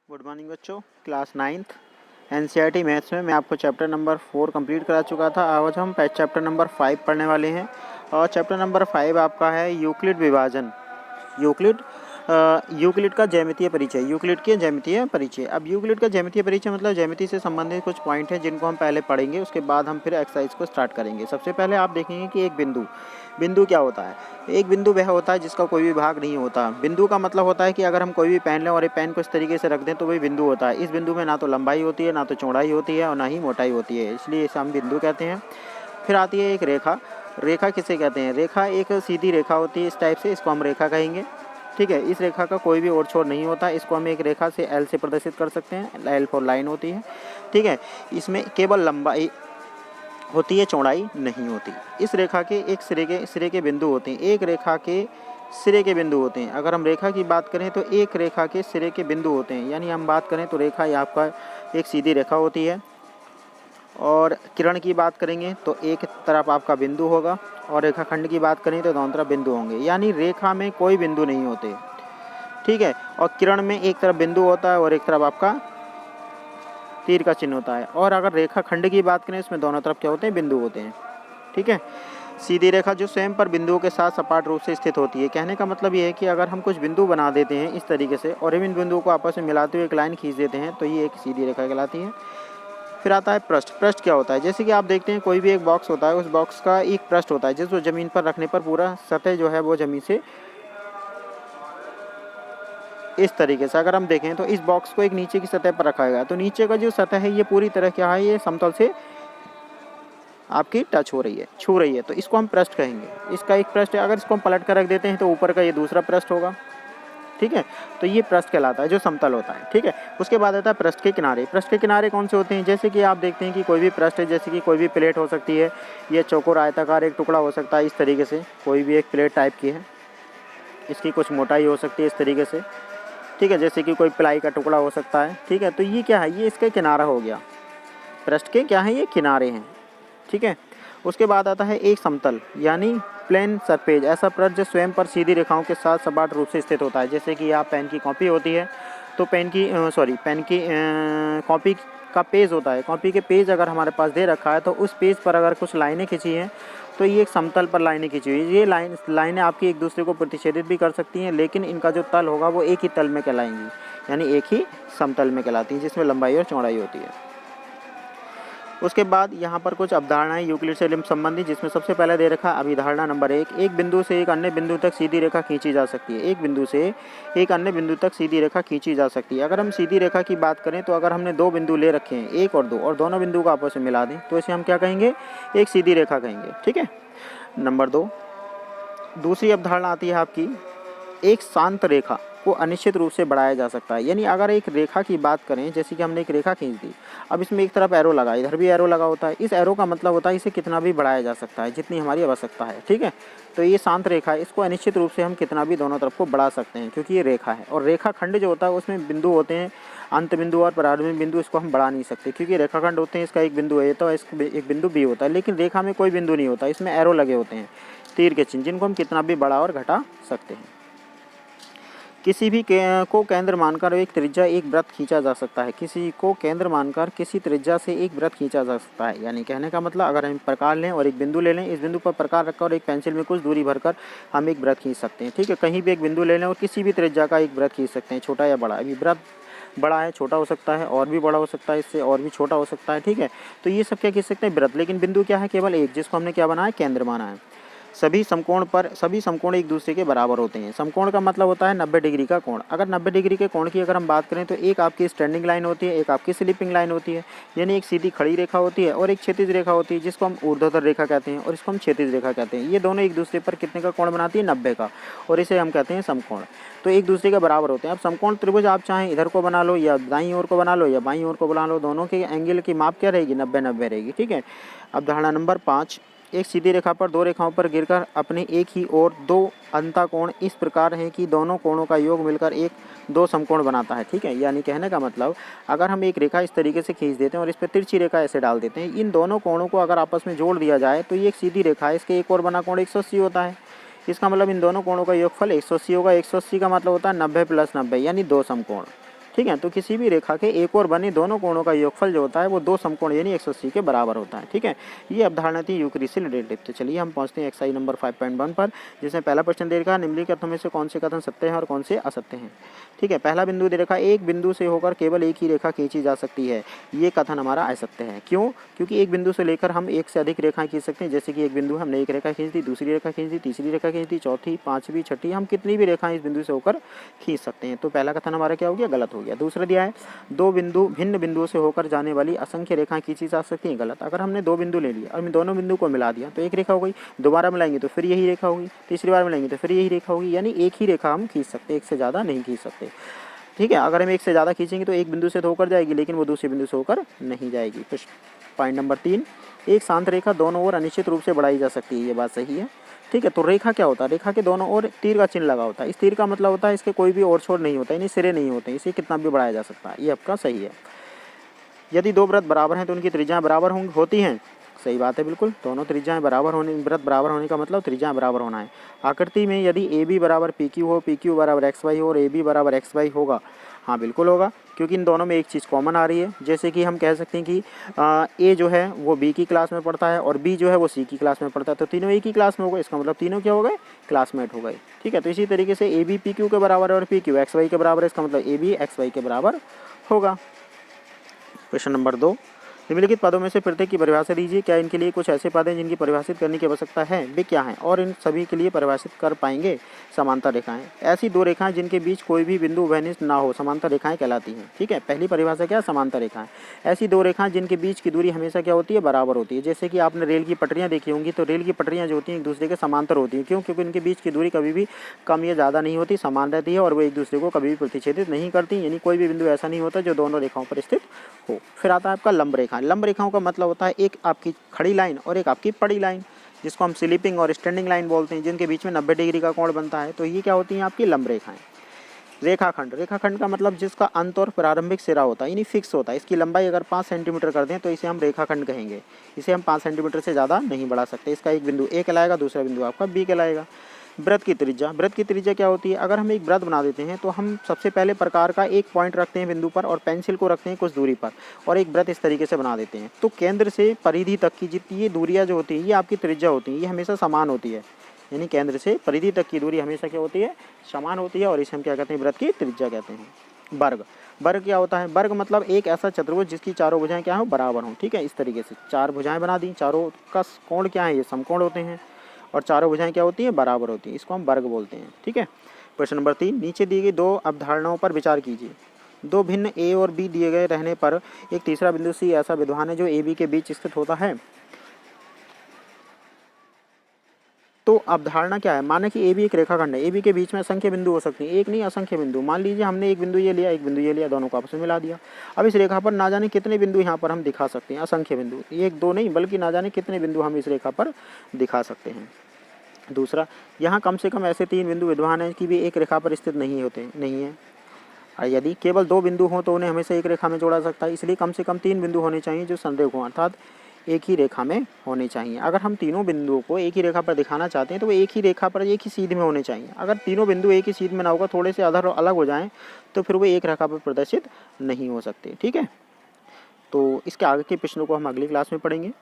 Good morning बच्चों। Class 9th NCERT maths में मैं आपको चैप्टर नंबर 4 कंप्लीट करा चुका था। आज हम चैप्टर नंबर 5 पढ़ने वाले हैं और चैप्टर नंबर 5 आपका है यूक्लिड विभाजन। यूक्लिड का ज्यामितीय परिचय। यूक्लिड के ज्यामितीय परिचय। अब यूक्लिड का ज्यामितीय परिचय मतलब ज्यामिति से संबंधित कुछ पॉइंट हैं जिनको हम पहले पढ़ेंगे, उसके बाद हम फिर एक्सरसाइज को स्टार्ट करेंगे। सबसे पहले आप देखेंगे कि एक बिंदु क्या होता है। एक बिंदु वह होता है जिसका कोई भी भाग नहीं होता। बिंदु का मतलब होता है कि अगर हम कोई भी पेन लें और एक पेन को इस तरीके से रख दें तो वही बिंदु होता है। इस बिंदु में ना तो लंबाई होती है, ना तो चौड़ाई होती है और ना ही मोटाई होती है, इसलिए इसे हम बिंदु कहते हैं। फिर आती है एक रेखा। रेखा किसे कहते हैं? रेखा एक सीधी रेखा होती है इस टाइप से, इसको हम रेखा कहेंगे। ठीक है, इस रेखा का कोई भी ओर छोर नहीं होता, इसको हम एक रेखा से एल से प्रदर्शित कर सकते हैं। एल फॉर लाइन होती है। ठीक है, इसमें केवल लंबाई होती है, चौड़ाई नहीं होती। इस रेखा के एक सिरे के बिंदु होते हैं। एक रेखा के सिरे के बिंदु होते हैं। अगर हम रेखा की बात करें तो एक रेखा के सिरे के बिंदु होते हैं। यानी हम बात करें तो रेखा ये आपका एक सीधी रेखा होती है और किरण की बात करेंगे तो एक तरफ आपका बिंदु होगा और रेखाखंड की बात करें तो दोनों तरफ बिंदु होंगे। यानी रेखा में कोई बिंदु नहीं होते। ठीक है, और किरण में एक तरफ बिंदु होता है और एक तरफ आपका तीर का चिन्ह होता है। और अगर रेखाखंड की बात करें इसमें दोनों तरफ क्या होते हैं? बिंदु होते हैं। ठीक है, सीधी रेखा जो स्वयं पर बिंदुओं के साथ सपाट रूप से स्थित होती है। कहने का मतलब ये है कि अगर हम कुछ बिंदु बना देते हैं इस तरीके से और इन बिंदुओं को आपस में मिलाते हुए एक लाइन खींच देते हैं तो ये एक सीधी रेखा कहलाती है। फिर आता है पृष्ठ। पृष्ठ क्या होता है? जैसे कि आप देखते हैं कोई भी एक बॉक्स होता है, उस बॉक्स का एक पृष्ठ होता है जिसको ज़मीन पर रखने पर पूरा सतह जो है वो ज़मीन से इस तरीके से अगर हम देखें तो इस बॉक्स को एक नीचे की सतह पर रखा गया तो नीचे का जो सतह है ये पूरी तरह क्या है, ये समतल से आपकी टच हो रही है, छू रही है, तो इसको हम पृष्ठ कहेंगे। इसका एक पृष्ठ है। अगर इसको हम पलट कर रख देते हैं तो ऊपर का ये दूसरा पृष्ठ होगा। ठीक है, तो ये पृष्ठ कहलाता है जो समतल होता है। ठीक है, उसके बाद आता है पृष्ठ के किनारे। पृष्ठ के किनारे कौन से होते हैं? जैसे कि आप देखते हैं कि कोई भी पृष्ठ है, जैसे कि कोई भी प्लेट हो सकती है, ये चौकोर आयताकार एक टुकड़ा हो सकता है इस तरीके से, कोई भी एक प्लेट टाइप की है, इसकी कुछ मोटाई हो सकती है इस तरीके से। ठीक है, जैसे कि कोई प्लाई का टुकड़ा हो सकता है। ठीक है, तो ये क्या है? ये इसका किनारा हो गया। पृष्ठ के क्या है? ये किनारे हैं। ठीक है, उसके बाद आता है एक समतल यानी प्लेन सरफेस। ऐसा पृष्ठ जो स्वयं पर सीधी रेखाओं के साथ सपाट रूप से स्थित होता है। जैसे कि आप पेन की कॉपी होती है तो पेन की कॉपी का पेज होता है। कॉपी के पेज अगर हमारे पास दे रखा है तो उस पेज पर अगर कुछ लाइनें खींची हैं तो ये एक समतल पर लाइनें खींची हुई है। ये लाइनें आपकी एक दूसरे को प्रतिच्छेदित भी कर सकती हैं, लेकिन इनका जो तल होगा वो एक ही तल में कहलाएंगी, यानी एक ही समतल में कहलाती हैं, जिसमें लंबाई और चौड़ाई होती है। उसके बाद यहाँ पर कुछ अवधारणाएं यूक्लिड से संबंधित, जिसमें सबसे पहले दे रखा अभिधारणा नंबर 1। एक बिंदु से एक अन्य बिंदु तक सीधी रेखा खींची जा सकती है। एक बिंदु से एक अन्य बिंदु तक सीधी रेखा खींची जा सकती है। अगर हम सीधी रेखा की बात करें तो अगर हमने दो बिंदु ले रखे हैं, 1 और 2, और दोनों बिंदु को आपस में मिला दें तो इसे हम क्या कहेंगे? एक सीधी रेखा कहेंगे। ठीक है, नंबर 2। दूसरी अवधारणा आती है आपकी एक शांत रेखा को अनिश्चित रूप से बढ़ाया जा सकता है। यानी अगर एक रेखा की बात करें, जैसे कि हमने एक रेखा खींच दी, अब इसमें एक तरफ एरो लगा, इधर भी एरो लगा होता है। इस एरो का मतलब होता है इसे कितना भी बढ़ाया जा सकता है जितनी हमारी आवश्यकता है। ठीक है, तो ये शांत रेखा है, इसको अनिश्चित रूप से हम कितना भी दोनों तरफ को बढ़ा सकते हैं क्योंकि ये रेखा है। और रेखा खंड जो होता है उसमें बिंदु होते हैं, अंत बिंदु और प्रारंभिक बिंदु, इसको हम बढ़ा नहीं सकते क्योंकि रेखाखंड होते हैं। इसका एक बिंदु है तो इसका एक बिंदु बी होता है, लेकिन रेखा में कोई बिंदु नहीं होता, इसमें एरो लगे होते हैं, तीर के चिन्ह, जिनको हम कितना भी बढ़ा और घटा सकते हैं। किसी भी को केंद्र मानकर एक त्रिज्या एक वृत्त खींचा जा सकता है। किसी को केंद्र मानकर किसी त्रिज्या से एक वृत्त खींचा जा सकता है। यानी कहने का मतलब अगर हम प्रकार लें और एक बिंदु ले लें, इस बिंदु पर प्रकार रखकर और एक पेंसिल में कुछ दूरी भरकर हम एक वृत्त खींच सकते हैं। ठीक है, कहीं भी एक बिंदु ले लें और किसी भी त्रिज्या का एक वृत्त खींच सकते हैं, छोटा या बड़ा। अभी वृत्त बड़ा है, छोटा हो सकता है, और भी बड़ा हो सकता है, इससे और भी छोटा हो सकता है। ठीक है, तो ये सब क्या खींच सकते हैं? वृत्त। लेकिन बिंदु क्या है? केवल एक, जिसको हमने क्या बनाया? केंद्र माना है। सभी समकोण एक दूसरे के बराबर होते हैं। समकोण का मतलब होता है 90 डिग्री का कोण। अगर 90 डिग्री के कोण की अगर हम बात करें तो एक आपकी स्टैंडिंग लाइन होती है, एक आपकी स्लिपिंग लाइन होती है, यानी एक सीधी खड़ी रेखा होती है और एक क्षैतिज रेखा होती है जिसको हम ऊर्ध्वाधर रेखा कहते हैं और इसको हम क्षैतिज रेखा कहते हैं। ये दोनों एक दूसरे पर कितने का कोण बनाती है? 90 का, और इसे हम कहते हैं समकोण। तो एक दूसरे के बराबर होते हैं। अब समकोण त्रिभुज आप चाहें इधर को बना लो या दाईं ओर को बना लो या बाईं ओर को बना लो, दोनों के एंगल की माप क्या रहेगी? 90-90 रहेगी। ठीक है, अवधारणा नंबर 5। एक सीधी रेखा पर दो रेखाओं पर गिरकर अपने एक ही ओर दो अंतःकोण इस प्रकार हैं कि दोनों कोणों का योग मिलकर एक दो समकोण बनाता है। ठीक है, यानी कहने का मतलब अगर हम एक रेखा इस तरीके से खींच देते हैं और इस पर तिरछी रेखा ऐसे डाल देते हैं, इन दोनों कोणों को अगर आपस में जोड़ दिया जाए तो ये एक सीधी रेखा है, इसके एक और बना कोण 180 होता है। इसका मतलब इन दोनों कोणों का योगफल 180 होगा। 180 का मतलब होता है 90 + 90 यानी 2 समकोण। ठीक है। तो किसी भी रेखा के एक और बने दोनों कोणों का योगफल जो होता है वो दो समकोण यानी 180 के बराबर होता है। ठीक है, ये अवधारणा थी यूक्लिडियन रिलेटिव। तो चलिए हम पहुंचते हैं एक्सरसाइज नंबर 5.1 पर, जिसमें पहला प्रश्न दे रखा है निम्नलिखित कथनों में से कौन से कथन सत्य हैं और कौन से असत्य हैं। ठीक है, पहला बिंदु दे रखा है एक बिंदु से होकर केवल एक ही रेखा खींची जा सकती है। ये कथन हमारा असत्य है। क्यों? क्योंकि एक बिंदु से लेकर हम एक से अधिक रेखाएं खींच सकते हैं। जैसे कि एक बिंदु हमने एक रेखा खींच दी, दूसरी रेखा खींच दी, तीसरी रेखा खींच दी, चौथी, पांचवी, छठी, हम कितनी भी रेखाएं इस बिंदु से होकर खींच सकते हैं। तो पहला कथन हमारा क्या हो गया? गलत हो गया। दूसरा दिया है दो बिंदु भिन्न बिंदुओं से होकर जाने वाली असंख्य रेखाएं खींची जा सकती हैं। गलत। अगर हमने दो बिंदु ले लिया और दोनों बिंदु को मिला दिया तो एक रेखा हो गई, दोबारा मिलाएंगे तो फिर यही रेखा होगी, तीसरी बार मिलाएंगे तो फिर यही रेखा होगी, यानी एक ही रेखा हम खींच सकते हैं, एक से ज़्यादा नहीं खींच सकते। ठीक है, अगर हम एक से ज़्यादा खींचेंगे तो एक बिंदु से तो होकर जाएगी, लेकिन वो दूसरे बिंदु से होकर नहीं जाएगी। पॉइंट नंबर 3, एक शांत रेखा दोनों ओर अनिश्चित रूप से बढ़ाई जा सकती है। ये बात सही है। ठीक है, तो रेखा क्या होता है? रेखा के दोनों ओर तीर का चिन्ह लगा होता है। इस तीर का मतलब होता है इसके कोई भी ओर छोर नहीं होता, यानी सिरे नहीं होते, इसे कितना भी बढ़ाया जा सकता है। ये आपका सही है। यदि दो वृत्त बराबर हैं तो उनकी त्रिज्याएं बराबर होती हैं। सही बात है, बिल्कुल। दोनों त्रिज्याएं बराबर होने, वृत्त बराबर होने का मतलब त्रिज्याएं बराबर होना है। आकृति में यदि ए बी बराबर पी क्यू हो, पी क्यू बराबर एक्स वाई हो और ए बी बराबर एक्स वाई होगा, हाँ बिल्कुल होगा, क्योंकि इन दोनों में एक चीज़ कॉमन आ रही है। जैसे कि हम कह सकते हैं कि ए जो है वो बी की क्लास में पढ़ता है और बी जो है वो सी की क्लास में पढ़ता है, तो तीनों एक ही क्लास में हो गए। इसका मतलब तीनों क्या हो गए? क्लासमेट हो गए। ठीक है, तो इसी तरीके से ए बी पी क्यू के बराबर है और पी क्यू एक्स वाई के बराबर है, इसका मतलब ए बी एक्स वाई के बराबर होगा। क्वेश्चन नंबर 2, निम्नलिखित पदों में से प्रत्येक की परिभाषा दीजिए। क्या इनके लिए कुछ ऐसे पद हैं जिनकी परिभाषित करने की आवश्यकता है? वे क्या हैं और इन सभी के लिए परिभाषित कर पाएंगे? समांतर रेखाएं, ऐसी दो रेखाएं जिनके बीच कोई भी बिंदु उभयनिष्ठ ना हो, समांतर रेखाएं कहलाती हैं। ठीक है, पहली परिभाषा क्या है? समांतर रेखाएं, ऐसी दो रेखाएं जिनके बीच की दूरी हमेशा क्या होती है? बराबर होती है। जैसे कि आपने रेल की पटरियां देखी होंगी, तो रेल की पटरियां जो होती हैं एक दूसरे के समांतर होती हैं। क्यों? क्योंकि इनके बीच की दूरी कभी भी कम या ज़्यादा नहीं होती, समान रहती है और वो एक दूसरे को कभी भी प्रतिच्छेदित नहीं करती, यानी कोई भी बिंदु ऐसा नहीं होता जो दोनों रेखाओं पर स्थित हो। फिर आता है आपका लंब रेखा। लंब रेखाओं का मतलब होता है एक आपकी खड़ी लाइन और एक आपकी पड़ी लाइन, जिसको हम स्लीपिंग और स्टैंडिंग लाइन बोलते हैं, जिनके बीच में 90 डिग्री का कोण बनता है। तो ये क्या होती हैं? आपकी लंब रेखाएं। रेखाखंड, रेखाखंड का मतलब जिसका अंत और प्रारंभिक सिरा होता है, यानी फिक्स होता है। इसकी लंबाई अगर 5 सेंटीमीटर कर दें तो इसे हम रेखाखंड कहेंगे। इसे हम 5 सेंटीमीटर से ज़्यादा नहीं बढ़ा सकते। इसका एक बिंदु ए कहलाएगा, दूसरा बिंदु आपका बी कहलाएगा। वृत्त की त्रिज्या, वृत्त की त्रिज्या क्या होती है? अगर हम एक वृत्त बना देते हैं तो हम सबसे पहले प्रकार का एक पॉइंट रखते हैं बिंदु पर और पेंसिल को रखते हैं कुछ दूरी पर और एक वृत्त इस तरीके से बना देते हैं। तो केंद्र से परिधि तक की जितनी ये दूरियां जो होती हैं ये आपकी त्रिज्या होती हैं, ये हमेशा समान होती है। यानी केंद्र से परिधि तक की दूरी हमेशा क्या होती है? समान होती है और इसे हम क्या कहते हैं? वृत्त की त्रिज्या कहते हैं। वर्ग, वर्ग क्या होता है? वर्ग मतलब एक ऐसा चतुर्भुज जिसकी चारों भुजाएं क्या हो? बराबर हों। ठीक है, इस तरीके से चार भुजाएं बना दी, चारों का कोण क्या है? ये समकोण होते हैं और चारों भुजाएं क्या होती हैं? बराबर होती हैं, इसको हम वर्ग बोलते हैं। ठीक है, प्रश्न नंबर 3, नीचे दी गई दो अवधारणाओं पर विचार कीजिए। दो भिन्न ए और बी दिए गए रहने पर एक तीसरा बिंदु सी ऐसा विद्यमान है जो ए बी के बीच स्थित होता है। तो अवधारणा क्या है? माने कि ए बी एक रेखाखंड है, ए बी के बीच में असंख्य बिंदु हो सकते हैं, एक नहीं असंख्य बिंदु। मान लीजिए हमने एक बिंदु ये लिया, एक बिंदु ये लिया, दोनों को आपस में मिला दिया। अब इस रेखा पर ना जाने कितने बिंदु यहाँ पर हम दिखा सकते हैं, असंख्य बिंदु, एक दो नहीं बल्कि ना जाने कितने बिंदु हम इस रेखा पर दिखा सकते हैं। दूसरा, यहाँ कम से कम ऐसे 3 बिंदु विद्यमान हैं कि भी एक रेखा पर स्थित नहीं है। और यदि केवल 2 बिंदु हों तो उन्हें हमेशा एक रेखा में जोड़ा सकता है, इसलिए कम से कम 3 बिंदु होने चाहिए जो संरेख हों, अर्थात एक ही रेखा में होने चाहिए। अगर हम तीनों बिंदुओं को एक ही रेखा पर दिखाना चाहते हैं तो वो एक ही रेखा पर एक ही सीध में होने चाहिए। अगर तीनों बिंदु एक ही सीध में ना होगा, थोड़े से अधर अलग हो जाएं, तो फिर वो एक रेखा पर प्रदर्शित नहीं हो सकते। ठीक है, तो इसके आगे के प्रश्नों को हम अगली क्लास में पढ़ेंगे।